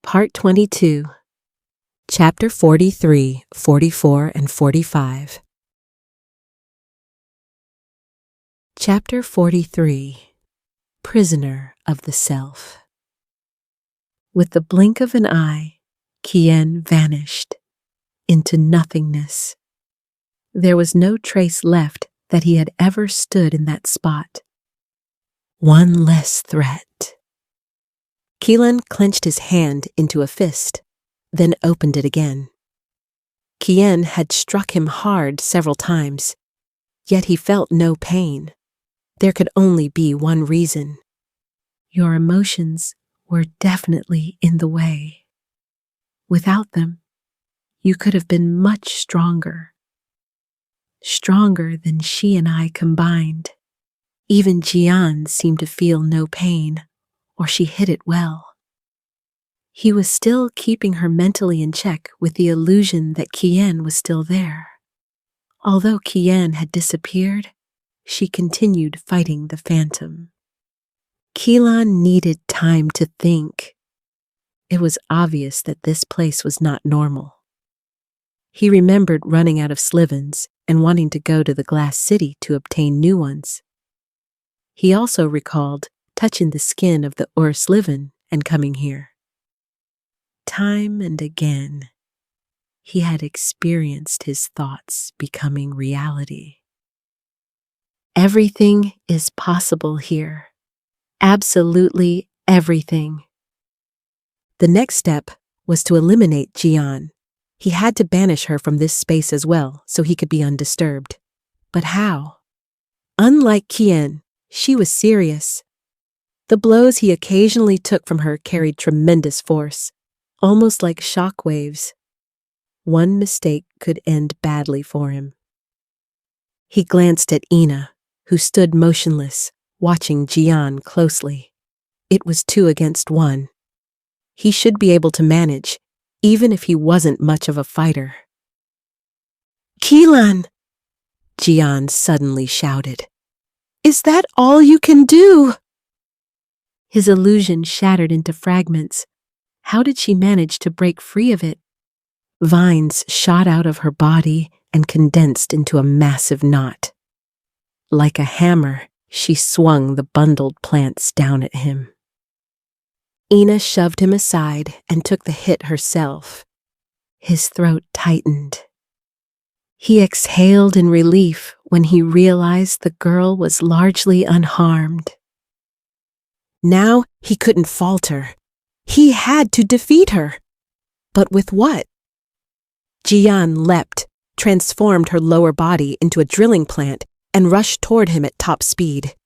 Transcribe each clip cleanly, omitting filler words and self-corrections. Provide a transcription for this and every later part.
Part 22, Chapter 43, 44, and 45. Chapter 43, Prisoner of the Self. With the blink of an eye, Kilan vanished into nothingness. There was no trace left that he had ever stood in that spot. One less threat. Kilan clenched his hand into a fist, then opened it again. Kilan had struck him hard several times, yet he felt no pain. There could only be one reason. Your emotions were definitely in the way. Without them, you could have been much stronger. Stronger than she and I combined. Even Jiyan seemed to feel no pain, or she hid it well. He was still keeping her mentally in check with the illusion that Kilan was still there. Although Kilan had disappeared, she continued fighting the phantom. Kilan needed time to think. It was obvious that this place was not normal. He remembered running out of Slivons and wanting to go to the glass city to obtain new ones. He also recalled touching the skin of the Slivon and coming here. Time and again, he had experienced his thoughts becoming reality. Everything is possible here. Absolutely everything. The next step was to eliminate Jiyan. He had to banish her from this space as well so he could be undisturbed. But how? Unlike Kilan, she was serious. The blows he occasionally took from her carried tremendous force, almost like shock waves. One mistake could end badly for him. He glanced at Ina, who stood motionless, watching Jiyan closely. It was 2 against 1. He should be able to manage, even if he wasn't much of a fighter. "Kilan!" Jiyan suddenly shouted. "Is that all you can do?" His illusion shattered into fragments. How did she manage to break free of it? Vines shot out of her body and condensed into a massive knot. Like a hammer, she swung the bundled plants down at him. Ina shoved him aside and took the hit herself. His throat tightened. He exhaled in relief when he realized the girl was largely unharmed. Now he couldn't falter. He had to defeat her. But with what? Jiyan leapt, transformed her lower body into a drilling plant, and rushed toward him at top speed.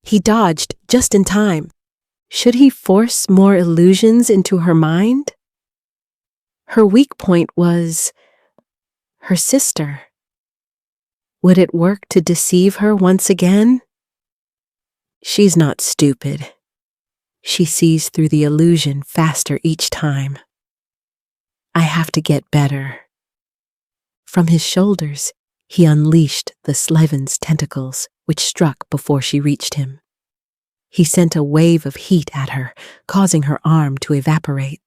He dodged just in time. Should he force more illusions into her mind? Her weak point was her sister. Would it work to deceive her once again? She's not stupid. She sees through the illusion faster each time. I have to get better. From his shoulders, he unleashed the Slivon's tentacles, which struck before she reached him. He sent a wave of heat at her, causing her arm to evaporate.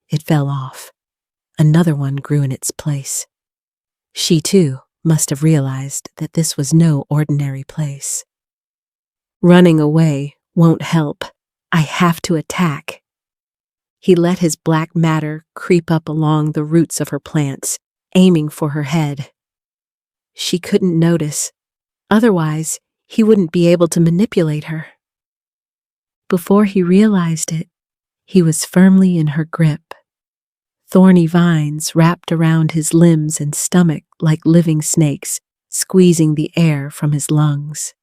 It fell off. Another one grew in its place. She, too, must have realized that this was no ordinary place. Running away won't help. I have to attack. He let his black matter creep up along the roots of her plants, aiming for her head. She couldn't notice. Otherwise, he wouldn't be able to manipulate her. Before he realized it, he was firmly in her grip. Thorny vines wrapped around his limbs and stomach like living snakes, squeezing the air from his lungs.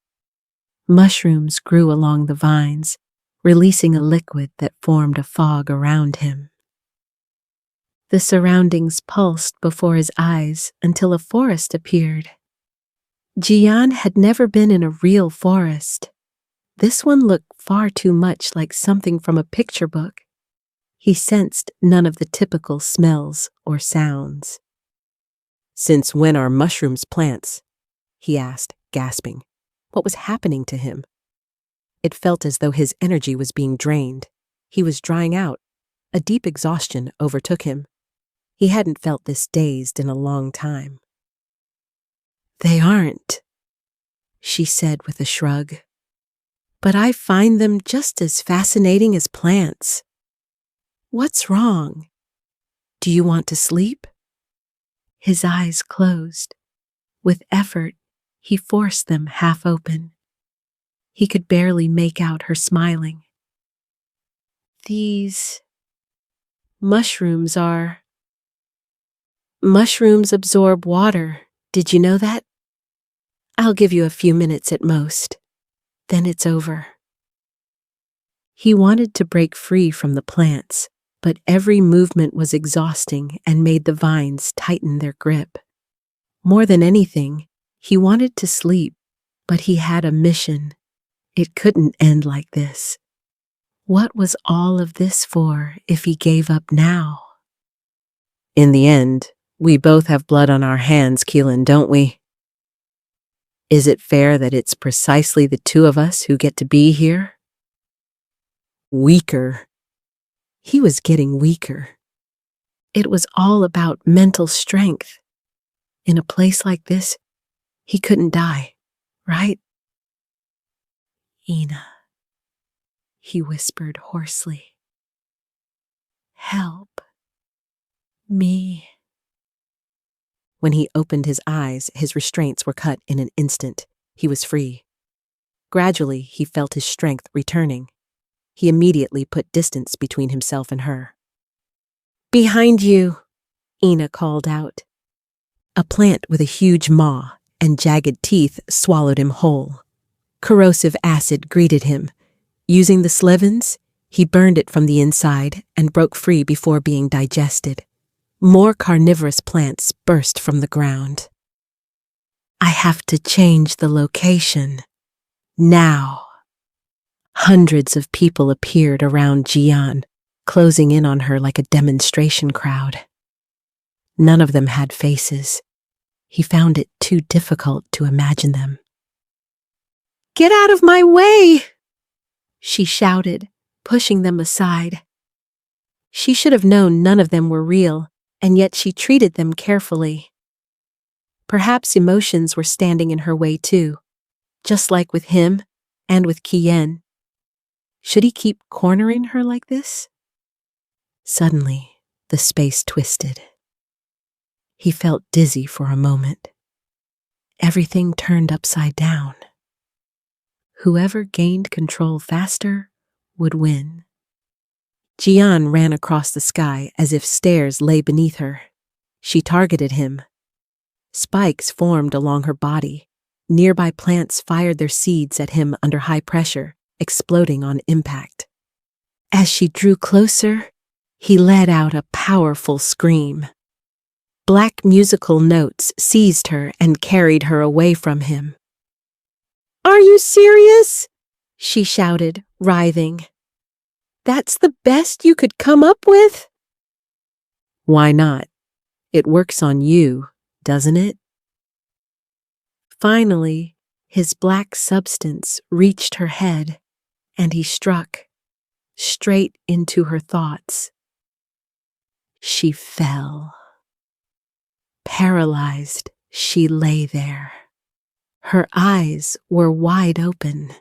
Mushrooms grew along the vines, releasing a liquid that formed a fog around him. The surroundings pulsed before his eyes until a forest appeared. Jiyan had never been in a real forest. This one looked far too much like something from a picture book. He sensed none of the typical smells or sounds. "Since when are mushrooms plants?" he asked, gasping. What was happening to him? It felt as though his energy was being drained. He was drying out. A deep exhaustion overtook him. He hadn't felt this dazed in a long time. "They aren't," she said with a shrug. "But I find them just as fascinating as plants. What's wrong? Do you want to sleep?" His eyes closed. With effort, he forced them half open. He could barely make out her smiling. "These mushrooms absorb water. Did you know that? I'll give you a few minutes at most. Then it's over." He wanted to break free from the plants, but every movement was exhausting and made the vines tighten their grip. More than anything, he wanted to sleep, but he had a mission. It couldn't end like this. What was all of this for if he gave up now? "In the end, we both have blood on our hands, Kilan, don't we? Is it fair that it's precisely the two of us who get to be here?" Weaker. He was getting weaker. It was all about mental strength. In a place like this, he couldn't die, right? "Ina," he whispered hoarsely. "Help me." When he opened his eyes, his restraints were cut in an instant. He was free. Gradually, he felt his strength returning. He immediately put distance between himself and her. "Behind you," Ina called out. A plant with a huge maw and jagged teeth swallowed him whole. Corrosive acid greeted him. Using the Slivons, he burned it from the inside and broke free before being digested. More carnivorous plants burst from the ground. "I have to change the location. Now." Hundreds of people appeared around Jiyan, closing in on her like a demonstration crowd. None of them had faces. He found it too difficult to imagine them. "Get out of my way!" she shouted, pushing them aside. She should have known none of them were real, and yet she treated them carefully. Perhaps emotions were standing in her way too, just like with him and with Kilan. Should he keep cornering her like this? Suddenly, the space twisted. He felt dizzy for a moment. Everything turned upside down. Whoever gained control faster would win. Jiyan ran across the sky as if stairs lay beneath her. She targeted him. Spikes formed along her body. Nearby plants fired their seeds at him under high pressure, exploding on impact. As she drew closer, he let out a powerful scream. Black musical notes seized her and carried her away from him. "Are you serious?" she shouted, writhing. "That's the best you could come up with?" "Why not? It works on you, doesn't it?" Finally, his black substance reached her head, and he struck straight into her thoughts. She fell. Paralyzed, she lay there. Her eyes were wide open.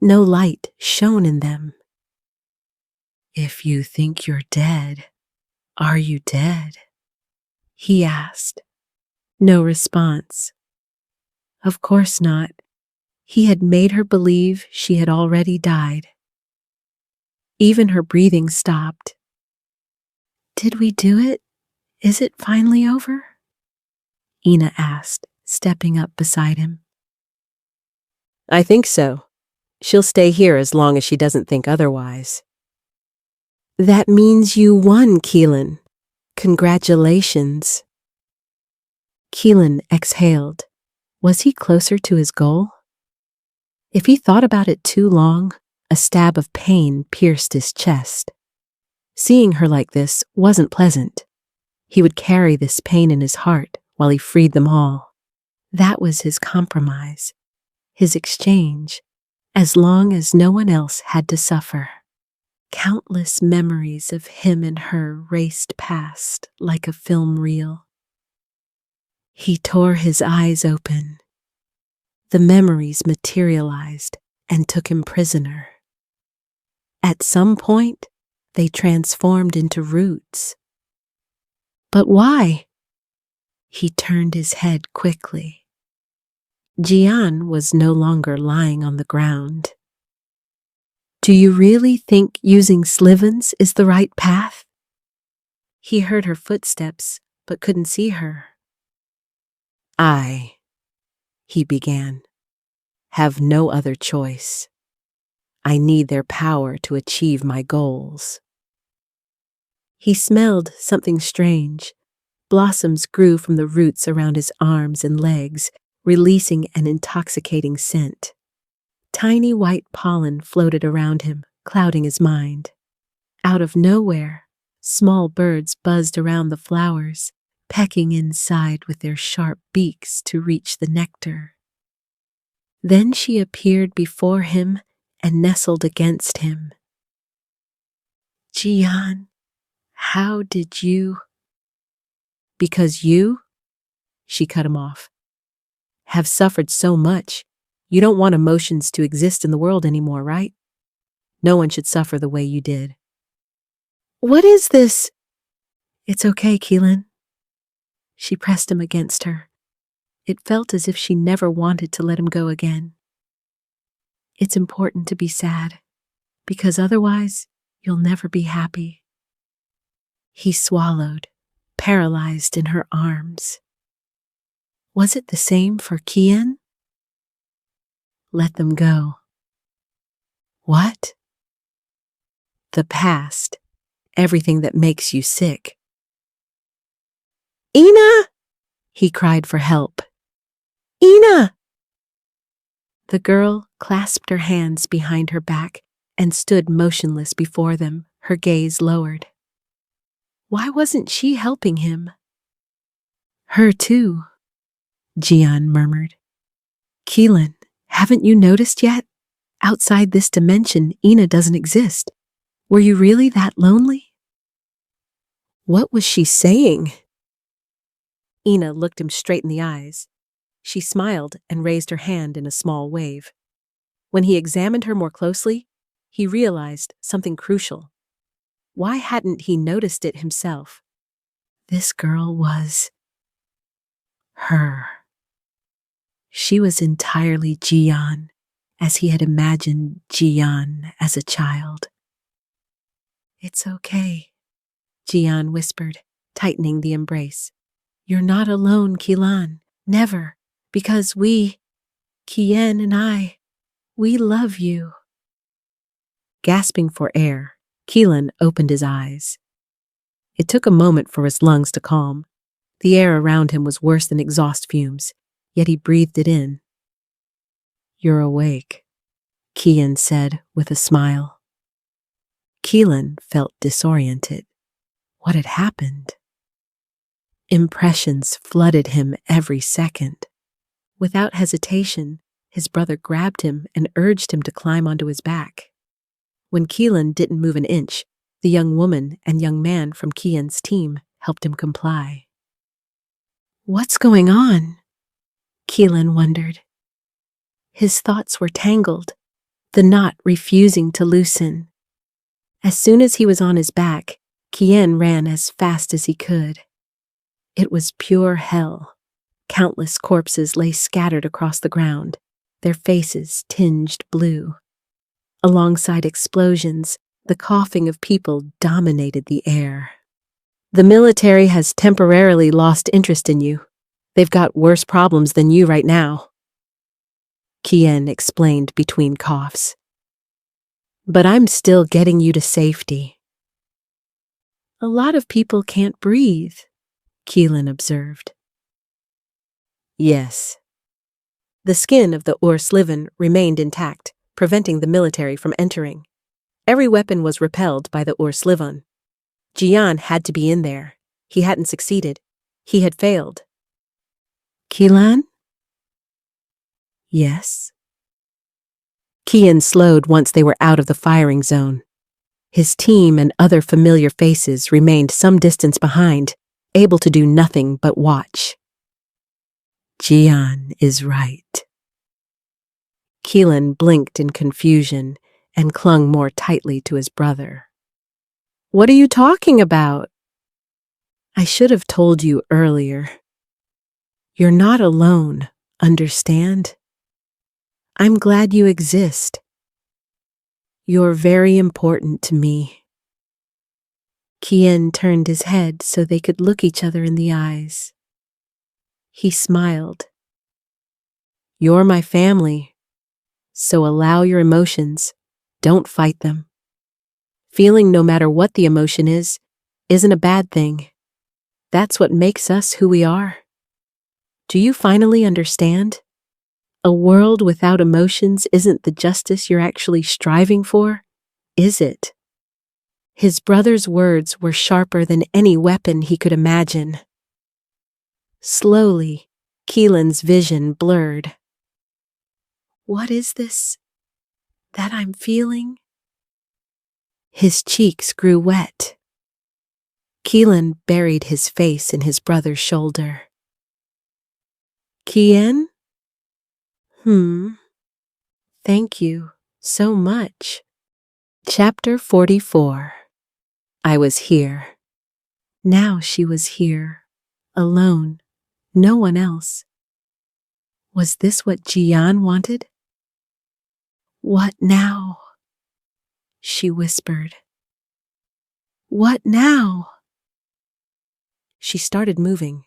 No light shone in them. "If you think you're dead, are you dead?" he asked. No response. Of course not. He had made her believe she had already died. Even her breathing stopped. "Did we do it? Is it finally over?" Ina asked, stepping up beside him. "I think so. She'll stay here as long as she doesn't think otherwise." "That means you won, Kilan. Congratulations." Kilan exhaled. Was he closer to his goal? If he thought about it too long, a stab of pain pierced his chest. Seeing her like this wasn't pleasant. He would carry this pain in his heart while he freed them all. That was his compromise, his exchange, as long as no one else had to suffer. Countless memories of him and her raced past like a film reel. He tore his eyes open. The memories materialized and took him prisoner. At some point, they transformed into roots. But why? He turned his head quickly. Jiyan was no longer lying on the ground. Do you really think using Slivons is the right path? He heard her footsteps, but couldn't see her. He began, have no other choice. I need their power to achieve my goals. He smelled something strange. Blossoms grew from the roots around his arms and legs, releasing an intoxicating scent. Tiny white pollen floated around him, clouding his mind. Out of nowhere, small birds buzzed around the flowers, pecking inside with their sharp beaks to reach the nectar. Then she appeared before him and nestled against him. Jiyan, how did you? Because you, she cut him off, have suffered so much. You don't want emotions to exist in the world anymore, right? No one should suffer the way you did. What is this? It's okay, Kilan. She pressed him against her. It felt as if she never wanted to let him go again. It's important to be sad, because otherwise you'll never be happy. He swallowed, paralyzed in her arms. Was it the same for Kian? Let them go. What? The past, everything that makes you sick. Ina! He cried for help. Ina! The girl clasped her hands behind her back and stood motionless before them, her gaze lowered. Why wasn't she helping him? Her too, Jiyan murmured. Kilan, haven't you noticed yet? Outside this dimension, Ina doesn't exist. Were you really that lonely? What was she saying? Ina looked him straight in the eyes. She smiled and raised her hand in a small wave. When he examined her more closely, he realized something crucial. Why hadn't he noticed it himself? This girl was her. She was entirely Jiyan, as he had imagined Jiyan as a child. It's okay, Jiyan whispered, tightening the embrace. You're not alone, Kilan. Never. Because we, Kian and I, we love you. Gasping for air, Kilan opened his eyes. It took a moment for his lungs to calm. The air around him was worse than exhaust fumes, yet he breathed it in. You're awake, Kian said with a smile. Kilan felt disoriented. What had happened? Impressions flooded him every second. Without hesitation, his brother grabbed him and urged him to climb onto his back. When Kilan didn't move an inch, the young woman and young man from Kian's team helped him comply. What's going on? Kilan wondered. His thoughts were tangled, the knot refusing to loosen. As soon as he was on his back, Kian ran as fast as he could. It was pure hell. Countless corpses lay scattered across the ground, their faces tinged blue. Alongside explosions, the coughing of people dominated the air. The military has temporarily lost interest in you. They've got worse problems than you right now, Kian explained between coughs. But I'm still getting you to safety. A lot of people can't breathe, Kilan observed. Yes. The skin of the Slivon remained intact, preventing the military from entering. Every weapon was repelled by the Slivon. Jiyan had to be in there. He hadn't succeeded. He had failed. Kilan? Yes. Kian slowed once they were out of the firing zone. His team and other familiar faces remained some distance behind, able to do nothing but watch. Jiyan is right. Kilan blinked in confusion and clung more tightly to his brother. What are you talking about? I should have told you earlier. You're not alone, understand? I'm glad you exist. You're very important to me. Jiyan turned his head so they could look each other in the eyes. He smiled. You're my family, so allow your emotions. Don't fight them. Feeling no matter what the emotion is, isn't a bad thing. That's what makes us who we are. Do you finally understand? A world without emotions isn't the justice you're actually striving for, is it? His brother's words were sharper than any weapon he could imagine. Slowly, Kilan's vision blurred. What is this that I'm feeling? His cheeks grew wet. Kilan buried his face in his brother's shoulder. Jiyan? Thank you so much. Chapter 44. I was here. Now she was here, alone, no one else. Was this what Jiyan wanted? What now? She whispered. What now? She started moving.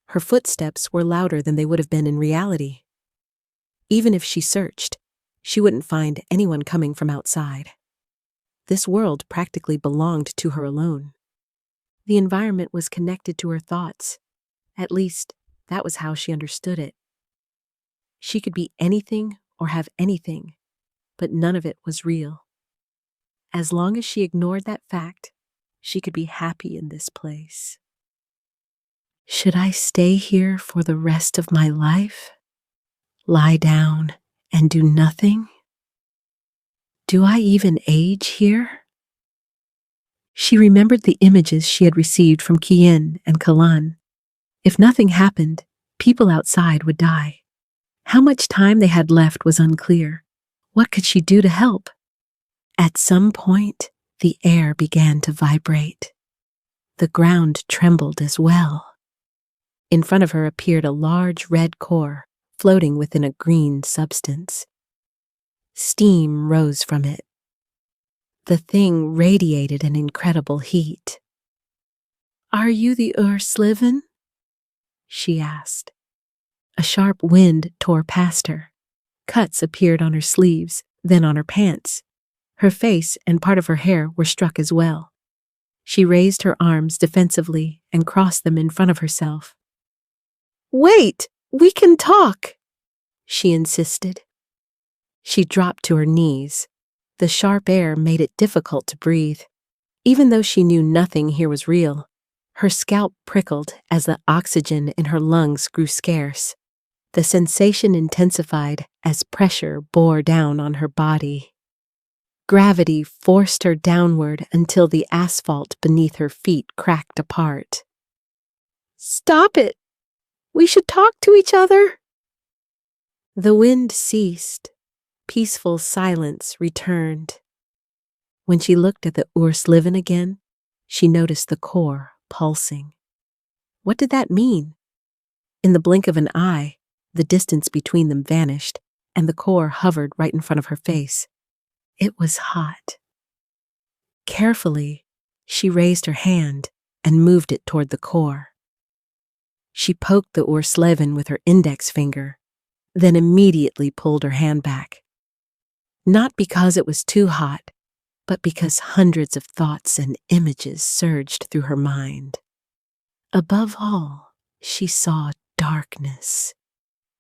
Her footsteps were louder than they would have been in reality. Even if she searched, she wouldn't find anyone coming from outside. This world practically belonged to her alone. The environment was connected to her thoughts. At least, that was how she understood it. She could be anything or have anything, but none of it was real. As long as she ignored that fact, she could be happy in this place. Should I stay here for the rest of my life? Lie down and do nothing? Do I even age here? She remembered the images she had received from Jiyan and Kilan. If nothing happened, people outside would die. How much time they had left was unclear. What could she do to help? At some point, the air began to vibrate. The ground trembled as well. In front of her appeared a large red core, floating within a green substance. Steam rose from it. The thing radiated an incredible heat. Are you the Slivon? She asked. A sharp wind tore past her. Cuts appeared on her sleeves, then on her pants. Her face and part of her hair were struck as well. She raised her arms defensively and crossed them in front of herself. Wait, we can talk, she insisted. She dropped to her knees. The sharp air made it difficult to breathe. Even though she knew nothing here was real, her scalp prickled as the oxygen in her lungs grew scarce. The sensation intensified as pressure bore down on her body. Gravity forced her downward until the asphalt beneath her feet cracked apart. Stop it! We should talk to each other. The wind ceased. Peaceful silence returned. When she looked at the Slivon again, she noticed the core pulsing. What did that mean? In the blink of an eye, the distance between them vanished, and the core hovered right in front of her face. It was hot. Carefully, she raised her hand and moved it toward the core. She poked the Slivon with her index finger, then immediately pulled her hand back. Not because it was too hot, but because hundreds of thoughts and images surged through her mind. Above all, she saw darkness,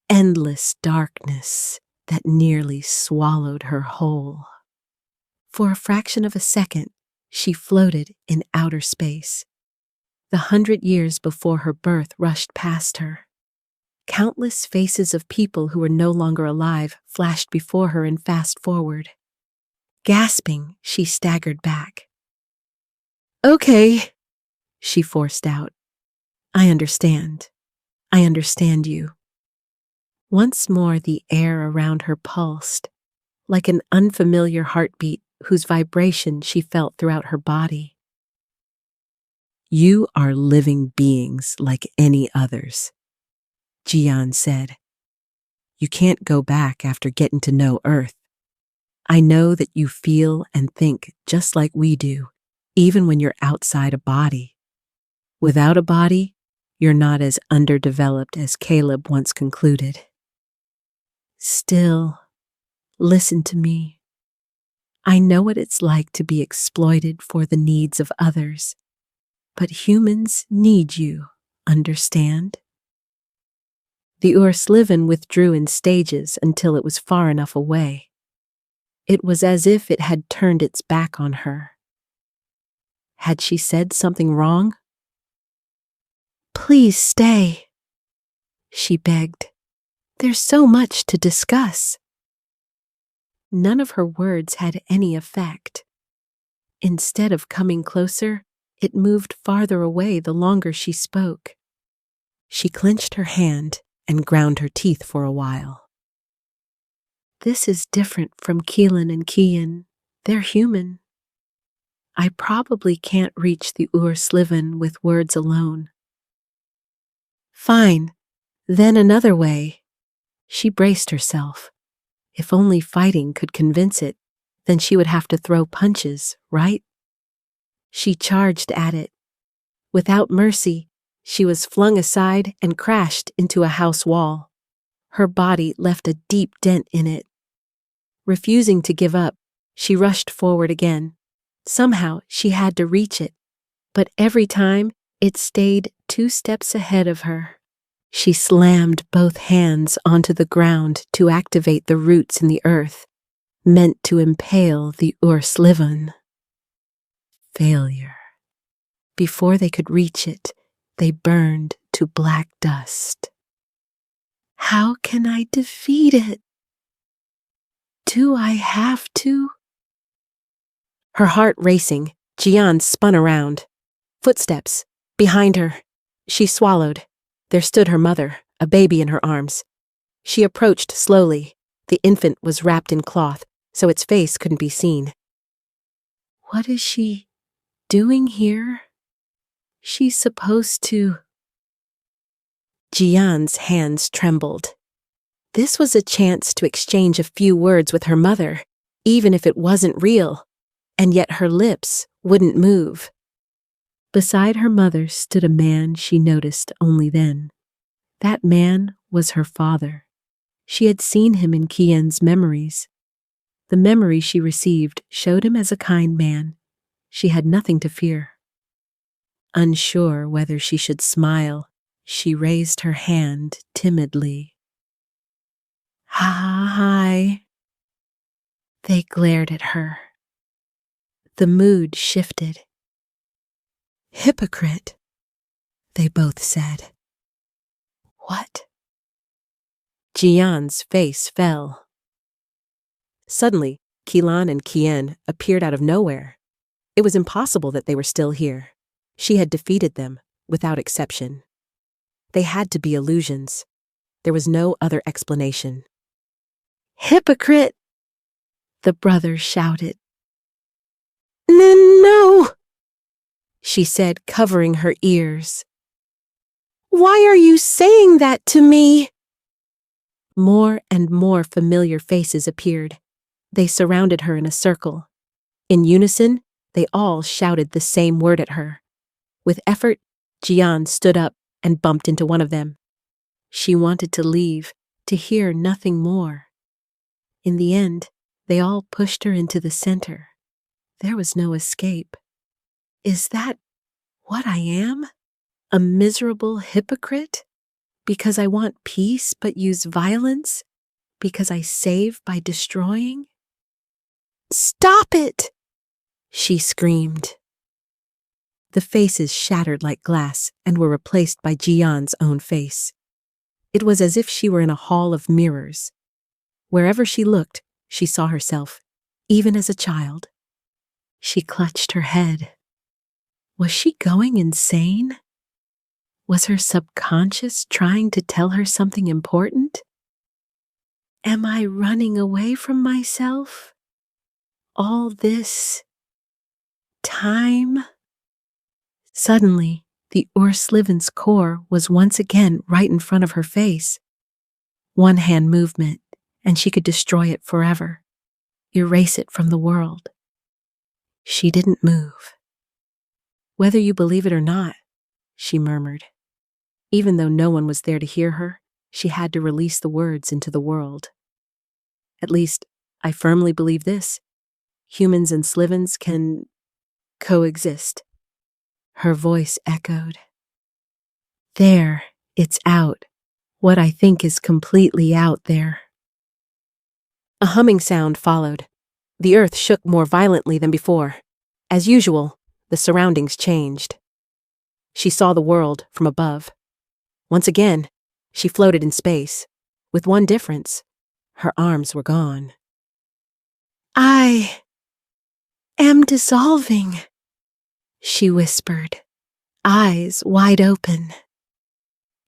endless darkness that nearly swallowed her whole. For a fraction of a second, she floated in outer space. The 100 years before her birth rushed past her. Countless faces of people who were no longer alive flashed before her and fast forward. Gasping, she staggered back. "Okay," she forced out. "I understand. I understand you." Once more the air around her pulsed, like an unfamiliar heartbeat whose vibration she felt throughout her body. "You are living beings like any others," Jiyan said. "You can't go back after getting to know Earth. I know that you feel and think just like we do, even when you're outside a body. Without a body, you're not as underdeveloped as Caleb once concluded. Still, listen to me. I know what it's like to be exploited for the needs of others, but humans need you, understand?" The Slivon withdrew in stages until it was far enough away. It was as if it had turned its back on her. Had she said something wrong? "Please stay," she begged. "There's so much to discuss." None of her words had any effect. Instead of coming closer, it moved farther away the longer she spoke. She clenched her hand and ground her teeth for a while. "This is different from Kilan and Jiyan. They're human. I probably can't reach the Slivon with words alone." "Fine, then another way." She braced herself. If only fighting could convince it, then she would have to throw punches, right? She charged at it. Without mercy, she was flung aside and crashed into a house wall. Her body left a deep dent in it. Refusing to give up, she rushed forward again. Somehow she had to reach it, but every time it stayed 2 steps ahead of her. She slammed both hands onto the ground to activate the roots in the earth, meant to impale the Slivon. Failure. Before they could reach it, they burned to black dust. How can I defeat it? Do I have to? Her heart racing, Jiyan spun around. Footsteps. Behind her. She swallowed. There stood her mother, a baby in her arms. She approached slowly. The infant was wrapped in cloth, so its face couldn't be seen. What is she doing here? She's supposed to... Jiyan's hands trembled. This was a chance to exchange a few words with her mother, even if it wasn't real, and yet her lips wouldn't move. Beside her mother stood a man she noticed only then. That man was her father. She had seen him in Kian's memories. The memory she received showed him as a kind man. She had nothing to fear. Unsure whether she should smile, she raised her hand timidly. Hi. They glared at her. The mood shifted. Hypocrite, they both said. What? Jiyan's face fell. Suddenly, Kilan and Jiyan appeared out of nowhere. It was impossible that they were still here. She had defeated them, without exception. They had to be illusions. There was no other explanation. Hypocrite! The brothers shouted. No! She said, covering her ears. Why are you saying that to me? More and more familiar faces appeared. They surrounded her in a circle. In unison, they all shouted the same word at her. With effort, Jiyan stood up and bumped into one of them. She wanted to leave, to hear nothing more. In the end, they all pushed her into the center. There was no escape. Is that what I am? A miserable hypocrite? Because I want peace but use violence? Because I save by destroying? Stop it! She screamed. The faces shattered like glass and were replaced by Jiyan's own face. It was as if she were in a hall of mirrors. Wherever she looked, she saw herself, even as a child. She clutched her head. Was she going insane? Was her subconscious trying to tell her something important? Am I running away from myself? All this time? Suddenly, the Slivon's core was once again right in front of her face. One hand movement, and she could destroy it forever, erase it from the world. She didn't move. Whether you believe it or not, she murmured. Even though no one was there to hear her, she had to release the words into the world. At least, I firmly believe this. Humans and Slivons can coexist. Her voice echoed. There, it's out. What I think is completely out there. A humming sound followed. The earth shook more violently than before. As usual, the surroundings changed. She saw the world from above. Once again, she floated in space, with one difference. Her arms were gone. I am dissolving, she whispered, eyes wide open.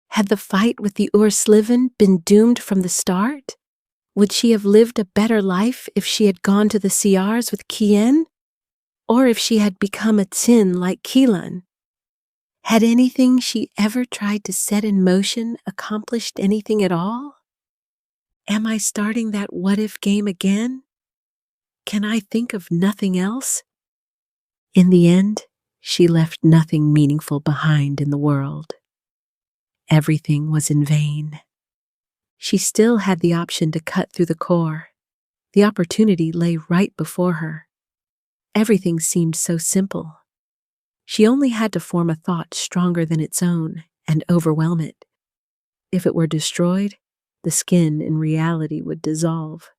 Had the fight with the Slivon been doomed from the start? Would she have lived a better life if she had gone to the CRs with Kilan? Or if she had become a Tin like Kilan? Had anything she ever tried to set in motion accomplished anything at all? Am I starting that what-if game again? Can I think of nothing else? In the end, she left nothing meaningful behind in the world. Everything was in vain. She still had the option to cut through the core. The opportunity lay right before her. Everything seemed so simple. She only had to form a thought stronger than its own and overwhelm it. If it were destroyed, the skin in reality would dissolve.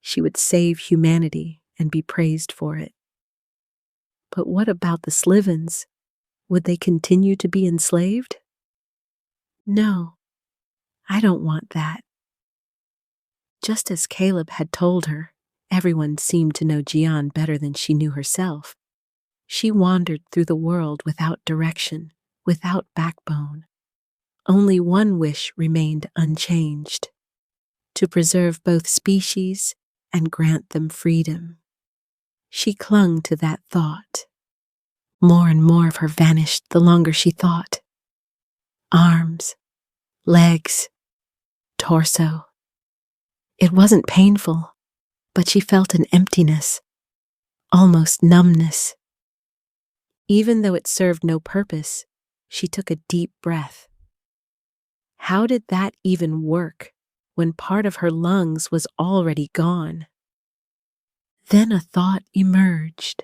She would save humanity and be praised for it. But what about the Slivons? Would they continue to be enslaved? No, I don't want that. Just as Caleb had told her, everyone seemed to know Jiyan better than she knew herself. She wandered through the world without direction, without backbone. Only one wish remained unchanged: to preserve both species and grant them freedom. She clung to that thought. More and more of her vanished the longer she thought. Arms, legs, torso. It wasn't painful, but she felt an emptiness, almost numbness. Even though it served no purpose, she took a deep breath. How did that even work when part of her lungs was already gone? Then a thought emerged.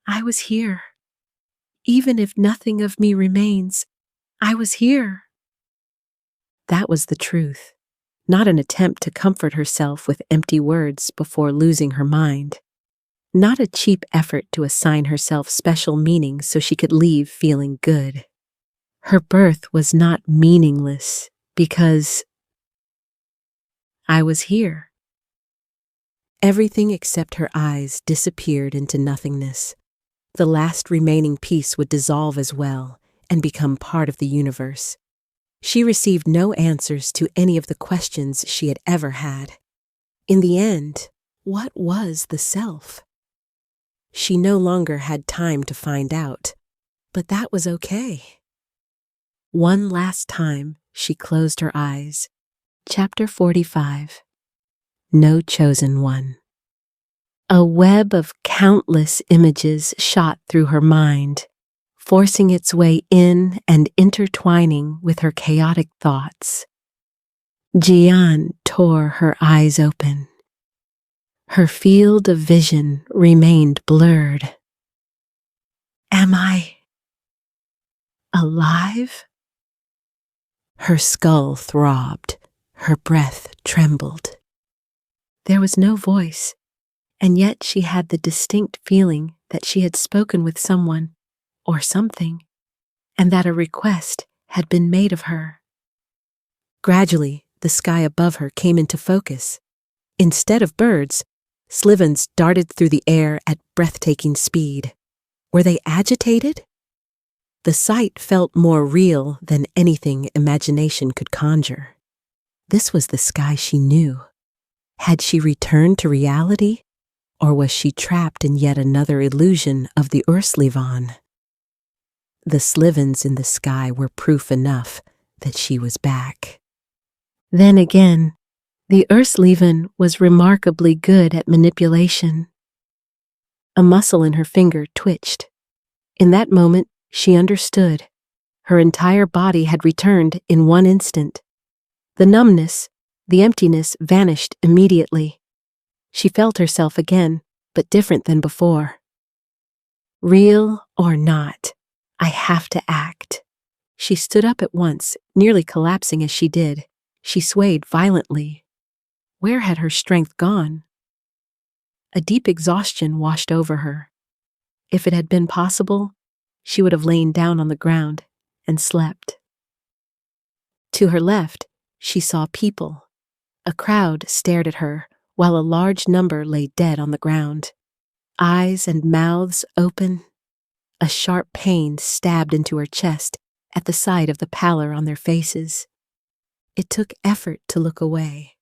I was here. Even if nothing of me remains, I was here. That was the truth, not an attempt to comfort herself with empty words before losing her mind. Not a cheap effort to assign herself special meaning so she could leave feeling good. Her birth was not meaningless because I was here. Everything except her eyes disappeared into nothingness. The last remaining piece would dissolve as well and become part of the universe. She received no answers to any of the questions she had ever had. In the end, what was the self? She no longer had time to find out, but that was okay. One last time, she closed her eyes. Chapter 45. No Chosen One. A web of countless images shot through her mind, forcing its way in and intertwining with her chaotic thoughts. Jiyan tore her eyes open. Her field of vision remained blurred. Am I alive? Her skull throbbed, her breath trembled. There was no voice, and yet she had the distinct feeling that she had spoken with someone or something, and that a request had been made of her. Gradually, the sky above her came into focus. Instead of birds, Slivons darted through the air at breathtaking speed. Were they agitated? The sight felt more real than anything imagination could conjure. This was the sky she knew. Had she returned to reality, or was she trapped in yet another illusion of the Slivon? The Slivons in the sky were proof enough that she was back. Then again, the Slivon was remarkably good at manipulation. A muscle in her finger twitched. In that moment, she understood. Her entire body had returned in one instant. The numbness, the emptiness vanished immediately. She felt herself again, but different than before. Real or not, I have to act. She stood up at once, nearly collapsing as she did. She swayed violently. Where had her strength gone? A deep exhaustion washed over her. If it had been possible, she would have lain down on the ground and slept. To her left, she saw people. A crowd stared at her, while a large number lay dead on the ground. Eyes and mouths open. A sharp pain stabbed into her chest at the sight of the pallor on their faces. It took effort to look away.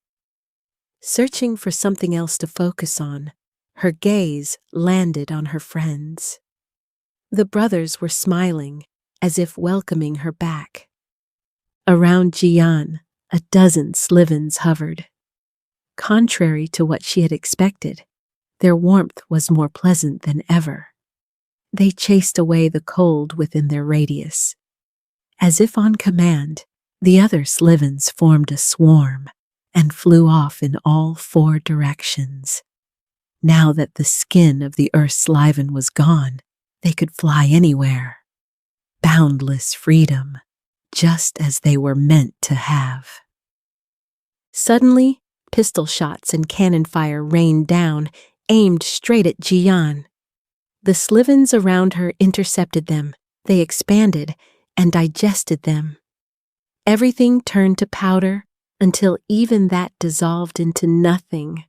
Searching for something else to focus on, her gaze landed on her friends. The brothers were smiling, as if welcoming her back. Around Jiyan, a dozen Slivons hovered. Contrary to what she had expected, their warmth was more pleasant than ever. They chased away the cold within their radius. As if on command, the other Slivons formed a swarm and flew off in all four directions. Now that the skin of the Slivon was gone, they could fly anywhere. Boundless freedom, just as they were meant to have. Suddenly, pistol shots and cannon fire rained down, aimed straight at Jiyan. The Slivons around her intercepted them. They expanded and digested them. Everything turned to powder until even that dissolved into nothing.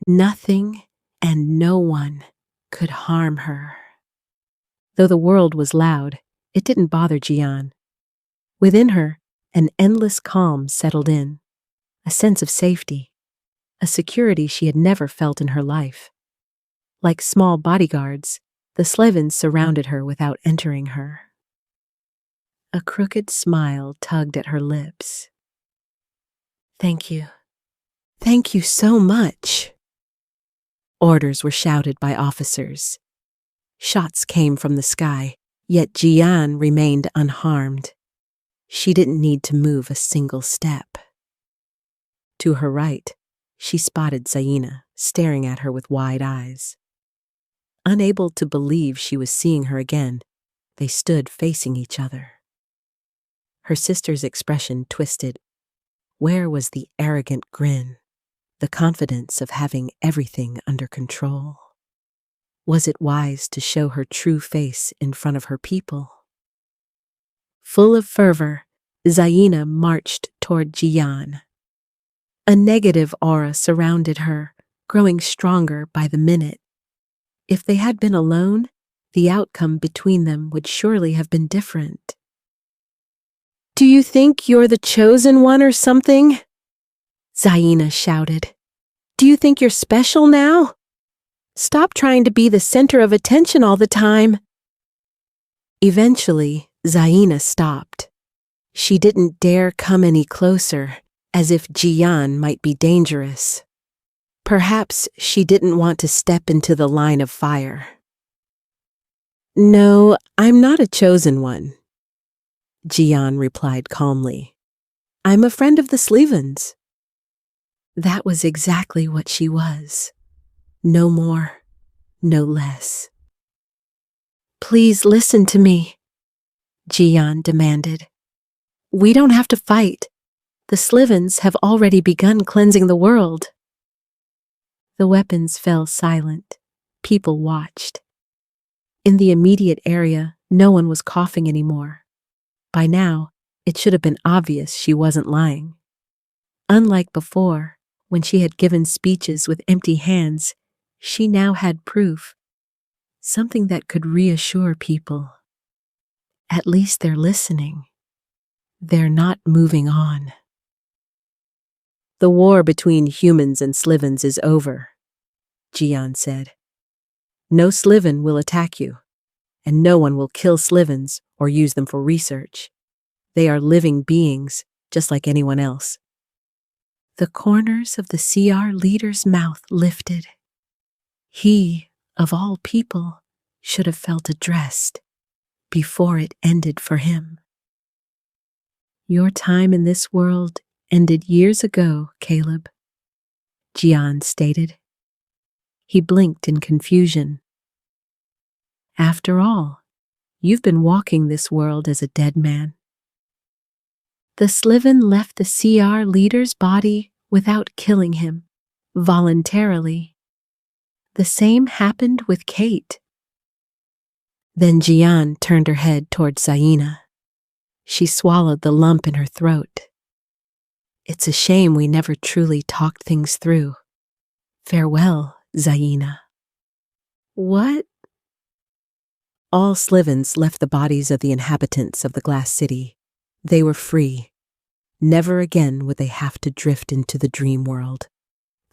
Nothing and no one could harm her. Though the world was loud, it didn't bother Jiyan. Within her, an endless calm settled in, a sense of safety, a security she had never felt in her life. Like small bodyguards, the Slivons surrounded her without entering her. A crooked smile tugged at her lips. Thank you. Thank you so much. Orders were shouted by officers. Shots came from the sky, yet Jiyan remained unharmed. She didn't need to move a single step. To her right, she spotted Zaina, staring at her with wide eyes. Unable to believe she was seeing her again, they stood facing each other. Her sister's expression twisted. Where was the arrogant grin, the confidence of having everything under control? Was it wise to show her true face in front of her people? Full of fervor, Zaina marched toward Jiyan. A negative aura surrounded her, growing stronger by the minute. If they had been alone, the outcome between them would surely have been different. Do you think you're the chosen one or something? Zaina shouted. Do you think you're special now? Stop trying to be the center of attention all the time. Eventually, Zaina stopped. She didn't dare come any closer, as if Jiyan might be dangerous. Perhaps she didn't want to step into the line of fire. No, I'm not a chosen one, Jiyan replied calmly. I'm a friend of the Slivons. That was exactly what she was. No more, no less. Please listen to me, Jiyan demanded. We don't have to fight. The Slivons have already begun cleansing the world. The weapons fell silent. People watched. In the immediate area, no one was coughing anymore. By now, it should have been obvious she wasn't lying. Unlike before, When she had given speeches with empty hands, she now had proof, something that could reassure people. At least they're listening. They're not moving on. The war between humans and Slivons is over, Jiyan said. No Slivon will attack you, and no one will kill Slivons or use them for research. They are living beings, just like anyone else. The corners of the CR leader's mouth lifted. He, of all people, should have felt addressed before it ended for him. Your time in this world ended years ago, Caleb, Jiyan stated. He blinked in confusion. After all, you've been walking this world as a dead man. The Slivon left the CR leader's body without killing him, voluntarily. The same happened with Kate. Then Jiyan turned her head toward Zaina. She swallowed the lump in her throat. It's a shame we never truly talked things through. Farewell, Zaina. What? All Slivons left the bodies of the inhabitants of the Glass City. They were free. Never again would they have to drift into the dream world.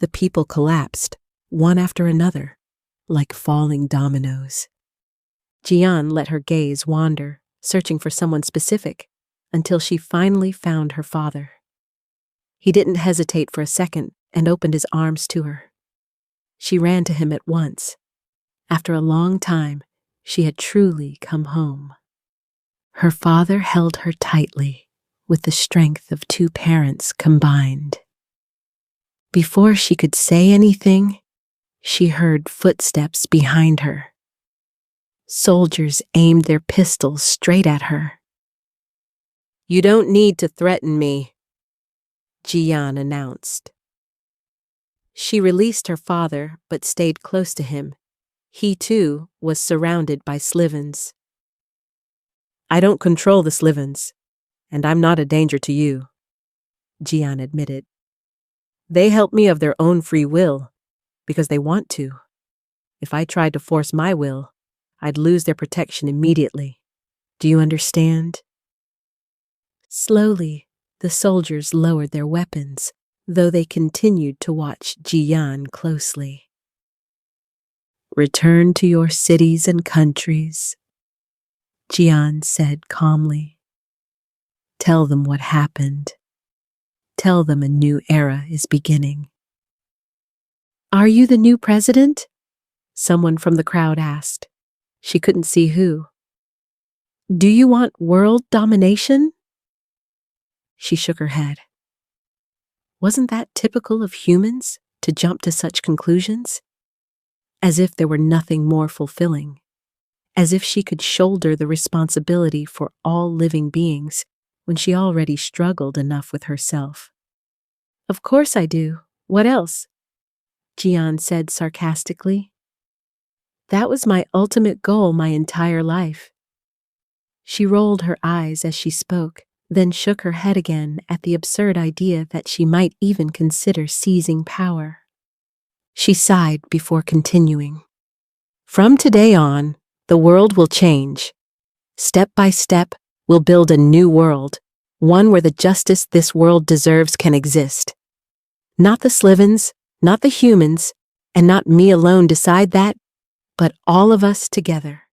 The people collapsed, one after another, like falling dominoes. Jiyan let her gaze wander, searching for someone specific, until she finally found her father. He didn't hesitate for a second and opened his arms to her. She ran to him at once. After a long time, she had truly come home. Her father held her tightly, with the strength of two parents combined. Before she could say anything, she heard footsteps behind her. Soldiers aimed their pistols straight at her. You don't need to threaten me, Jiyan announced. She released her father, but stayed close to him. He, too, was surrounded by Slivons. I don't control the Slivons, and I'm not a danger to you, Jiyan admitted. They help me of their own free will, because they want to. If I tried to force my will, I'd lose their protection immediately. Do you understand? Slowly, the soldiers lowered their weapons, though they continued to watch Jiyan closely. Return to your cities and countries, Jiyan said calmly. Tell them what happened. Tell them a new era is beginning. Are you the new president? Someone from the crowd asked. She couldn't see who. Do you want world domination? She shook her head. Wasn't that typical of humans, to jump to such conclusions? As if there were nothing more fulfilling. As if she could shoulder the responsibility for all living beings when she already struggled enough with herself. Of course I do. What else? Jiyan said sarcastically. That was my ultimate goal my entire life. She rolled her eyes as she spoke, then shook her head again at the absurd idea that she might even consider seizing power. She sighed before continuing. From today on, the world will change. Step by step, we'll build a new world, one where the justice this world deserves can exist. Not the Slivons, not the humans, and not me alone decide that, but all of us together.